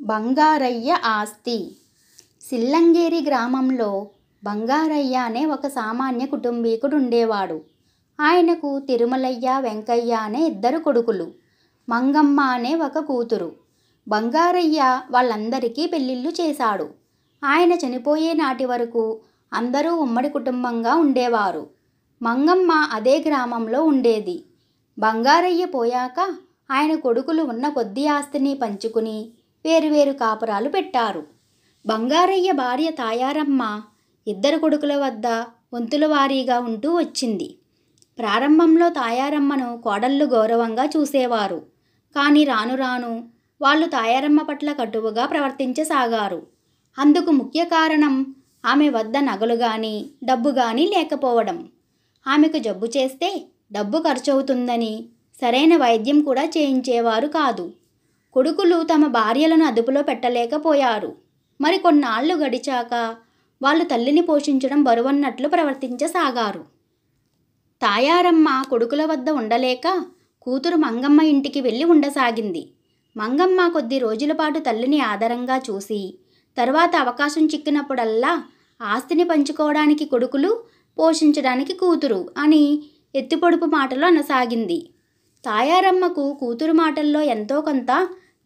బంగారయ్య ఆస్తి. సిల్లంగేరి గ్రామంలో బంగారయ్య అనే ఒక సామాన్య కుటుంబీకుడు ఉండేవాడు. ఆయనకు తిరుమలయ్య, వెంకయ్య అనే ఇద్దరు కొడుకులు, మంగమ్మ అనే ఒక కూతురు. బంగారయ్య వాళ్ళందరికీ పెళ్ళిళ్ళు చేశాడు. ఆయన చనిపోయే నాటి వరకు అందరూ ఉమ్మడి కుటుంబంగా ఉండేవారు. మంగమ్మ అదే గ్రామంలో ఉండేది. బంగారయ్య పోయాక ఆయన కొడుకులు ఉన్న కొద్ది ఆస్తిని పంచుకుని వేరువేరు కాపురాలు పెట్టారు. బంగారయ్య భార్య తాయారమ్మ ఇద్దరు కొడుకుల వద్ద వంతుల వారీగా ఉంటూ వచ్చింది. ప్రారంభంలో తాయారమ్మను కోడళ్ళు గౌరవంగా చూసేవారు. కానీ రాను రాను వాళ్ళు తాయారమ్మ పట్ల కటువుగా ప్రవర్తించసాగారు. అందుకు ముఖ్య కారణం ఆమె వద్ద నగలు కానీ డబ్బు కానీ లేకపోవడం. ఆమెకు జబ్బు చేస్తే డబ్బు ఖర్చవుతుందని సరైన వైద్యం కూడా చేయించేవారు కాదు. కొడుకులు తమ భార్యలను అదుపులో పెట్టలేకపోయారు. మరి కొన్నాళ్ళు గడిచాక వాళ్ళు తల్లిని పోషించడం బరువన్నట్లు ప్రవర్తించసాగారు. తాయారమ్మ కొడుకుల వద్ద ఉండలేక కూతురు మంగమ్మ ఇంటికి వెళ్ళి ఉండసాగింది. మంగమ్మ కొద్ది రోజుల పాటు తల్లిని ఆదరంగా చూసి తర్వాత అవకాశం చిక్కినప్పుడల్లా ఆస్తిని పంచుకోవడానికి కొడుకులు, పోషించడానికి కూతురు అని ఎత్తిపొడుపు మాటలు అనసాగింది. తాయారమ్మకు కూతురు మాటల్లో ఎంతో కొంత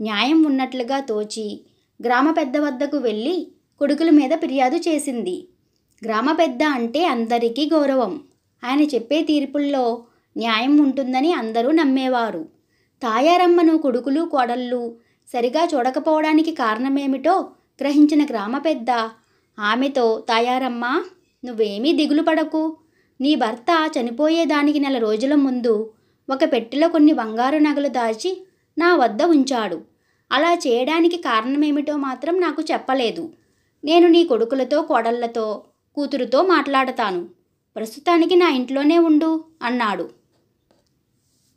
న్యాయం ఉన్నట్లుగా తోచి గ్రామ పెద్ద వద్దకు వెళ్ళి కొడుకుల మీద ఫిర్యాదు చేసింది. గ్రామ పెద్ద అంటే అందరికీ గౌరవం. ఆయన చెప్పే తీర్పుల్లో న్యాయం ఉంటుందని అందరూ నమ్మేవారు. తాయారమ్మను కొడుకులు, కోడళ్ళు సరిగా చూడకపోవడానికి కారణమేమిటో గ్రహించిన గ్రామ పెద్ద ఆమెతో, తాయారమ్మ, నువ్వేమీ దిగులు పడకు. నీ భర్త చనిపోయేదానికి నెల రోజుల ముందు ఒక పెట్టెలో కొన్ని బంగారు నగలు దాచి నా వద్ద ఉంచాడు. అలా చేయడానికి కారణమేమిటో మాత్రం నాకు చెప్పలేదు. నేను నీ కొడుకులతో, కోడళ్లతో, కూతురుతో మాట్లాడతాను. ప్రస్తుతానికి నా ఇంట్లోనే ఉండు అన్నాడు.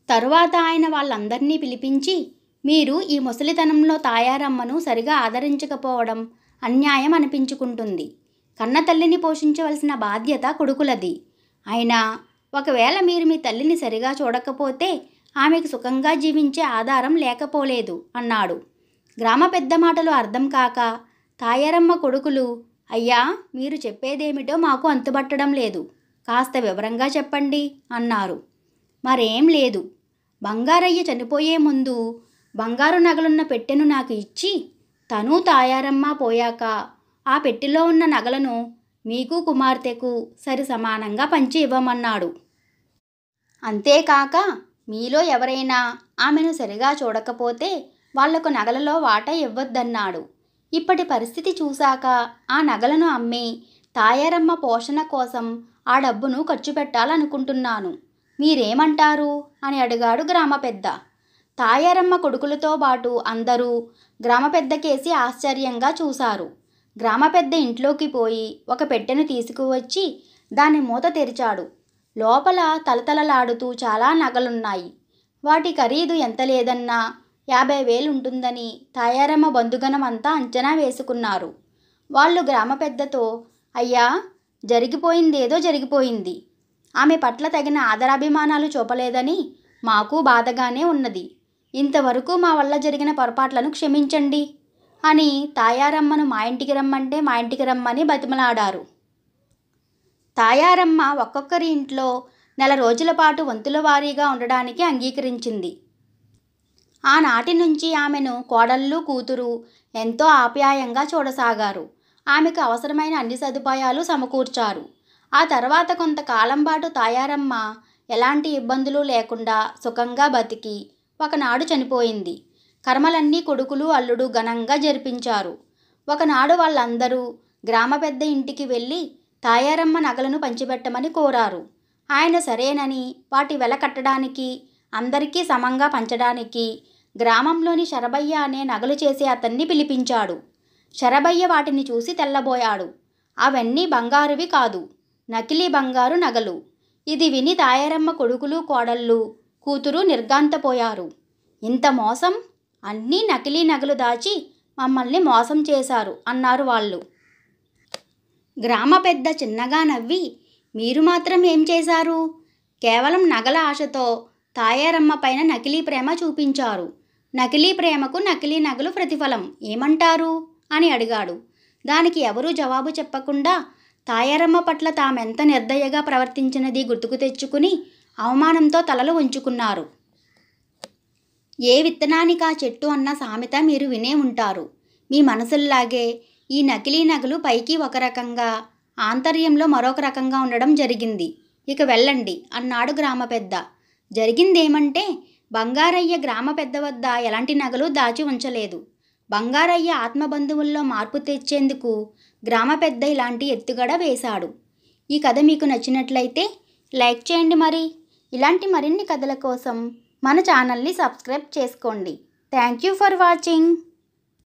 తరువాత ఆయన వాళ్ళందరినీ పిలిపించి, మీరు ఈ ముసలితనంలో తాయారమ్మను సరిగా ఆదరించకపోవడం అన్యాయం అనిపించుకుంటుంది. కన్న తల్లిని పోషించవలసిన బాధ్యత కొడుకులది. అయినా ఒకవేళ మీరు మీ తల్లిని సరిగా చూడకపోతే ఆమెకు సుఖంగా జీవించే ఆధారం లేకపోలేదు అన్నాడు. గ్రామ పెద్ద మాటలు అర్థం కాక తాయారమ్మ కొడుకులు, అయ్యా, మీరు చెప్పేదేమిటో మాకు అంతుబట్టడం లేదు. కాస్త వివరంగా చెప్పండి అన్నారు. మరేం లేదు. బంగారయ్య చనిపోయే ముందు బంగారు నగలున్న పెట్టెను నాకు ఇచ్చి తను తాయారమ్మ పోయాక ఆ పెట్టెలో ఉన్న నగలను మీకు, కుమార్తెకు సరి సమానంగా పంచి ఇవ్వమన్నాడు. అంతేకాక మీలో ఎవరైనా ఆమెను సరిగా చూడకపోతే వాళ్లకు నగలలో వాటా ఇవ్వద్దన్నాడు. ఇప్పటి పరిస్థితి చూశాక ఆ నగలను అమ్మి తాయారమ్మ పోషణ కోసం ఆ డబ్బును ఖర్చు పెట్టాలనుకుంటున్నాను. మీరేమంటారు అని అడిగాడు గ్రామ పెద్ద. తాయారమ్మ కొడుకులతో పాటు అందరూ గ్రామ పెద్దకేసి ఆశ్చర్యంగా చూశారు. గ్రామ పెద్ద ఇంట్లోకి పోయి ఒక పెట్టెను తీసుకువచ్చి దాని మూత తెరిచాడు. లోపల తలతలలాడుతూ చాలా నగలున్నాయి. వాటి ఖరీదు ఎంత లేదన్నా 50,000 ఉంటుందని తాయారమ్మ బంధుగణం అంతా అంచనా వేసుకున్నారు. వాళ్ళు గ్రామ పెద్దతో, అయ్యా, జరిగిపోయిందేదో జరిగిపోయింది. ఆమె పట్ల తగిన ఆదరాభిమానాలు చూపలేదని మాకు బాధగానే ఉన్నది. ఇంతవరకు మా వల్ల జరిగిన పొరపాట్లను క్షమించండి అని తాయారమ్మను మా ఇంటికి రమ్మంటే మా ఇంటికి రమ్మని బతిమలాడారు. తాయారమ్మ ఒక్కొక్కరి ఇంట్లో నెల రోజుల పాటు వంతుల వారీగా ఉండడానికి అంగీకరించింది. ఆనాటి నుంచి ఆమెను కోడళ్ళు, కూతురు ఎంతో ఆప్యాయంగా చూడసాగారు. ఆమెకు అవసరమైన అన్ని సదుపాయాలు సమకూర్చారు. ఆ తర్వాత కొంతకాలం పాటు తాయారమ్మ ఎలాంటి ఇబ్బందులు లేకుండా సుఖంగా బతికి ఒకనాడు చనిపోయింది. కర్మలన్నీ కొడుకులు, అల్లుడు ఘనంగా జరిపించారు. ఒకనాడు వాళ్ళందరూ గ్రామ పెద్ద ఇంటికి వెళ్ళి తాయారమ్మ నగలను పంచిపెట్టమని కోరారు. ఆయన సరేనని వాటి వెల కట్టడానికి, అందరికీ సమంగా పంచడానికి గ్రామంలోని శరభయ్య అనే నగలు చేసే అతన్ని పిలిపించాడు. శరభయ్య వాటిని చూసి తెల్లబోయాడు. అవన్నీ బంగారువి కాదు, నకిలీ బంగారు నగలు. ఇది విని తాయారమ్మ కొడుకులు, కోడళ్ళు, కూతురు నిర్ఘాంతపోయారు. ఇంత మోసం! అన్నీ నకిలీ నగలు దాచి మమ్మల్ని మోసం చేశారు అన్నారు వాళ్ళు. గ్రామ పెద్ద చిన్నగా నవ్వి, మీరు మాత్రం ఏం చేశారు? కేవలం నగల ఆశతో తాయారమ్మ పైన నకిలీ ప్రేమ చూపించారు. నకిలీ ప్రేమకు నకిలీ నగలు ప్రతిఫలం ఏమంటారు అని అడిగాడు. దానికి ఎవరూ జవాబు చెప్పకుండా తాయారమ్మ పట్ల తామెంత నిర్దయగా ప్రవర్తించినది గుర్తుకు తెచ్చుకుని అవమానంతో తలలు వంచుకున్నారు. ఏ విత్తనానికా చెట్టు అన్న సామెత మీరు వినే ఉంటారు. మీ మనసుల్లాగే ఈ నకిలీ నగలు పైకి ఒక రకంగా, ఆంతర్యంలో మరొక రకంగా ఉండడం జరిగింది. ఇక వెళ్ళండి అన్నాడు గ్రామ పెద్ద. జరిగిందేమంటే, బంగారయ్య గ్రామ పెద్ద వద్ద ఎలాంటి నగలు దాచి ఉంచలేదు. బంగారయ్య ఆత్మబంధువుల్లో మార్పు తెచ్చేందుకు గ్రామ పెద్ద ఇలాంటి ఎత్తుగడ వేశాడు. ఈ కథ మీకు నచ్చినట్లయితే లైక్ చేయండి. ఇలాంటి మరిన్ని కథల కోసం మన ఛానల్ని సబ్స్క్రైబ్ చేసుకోండి. Thank you for watching.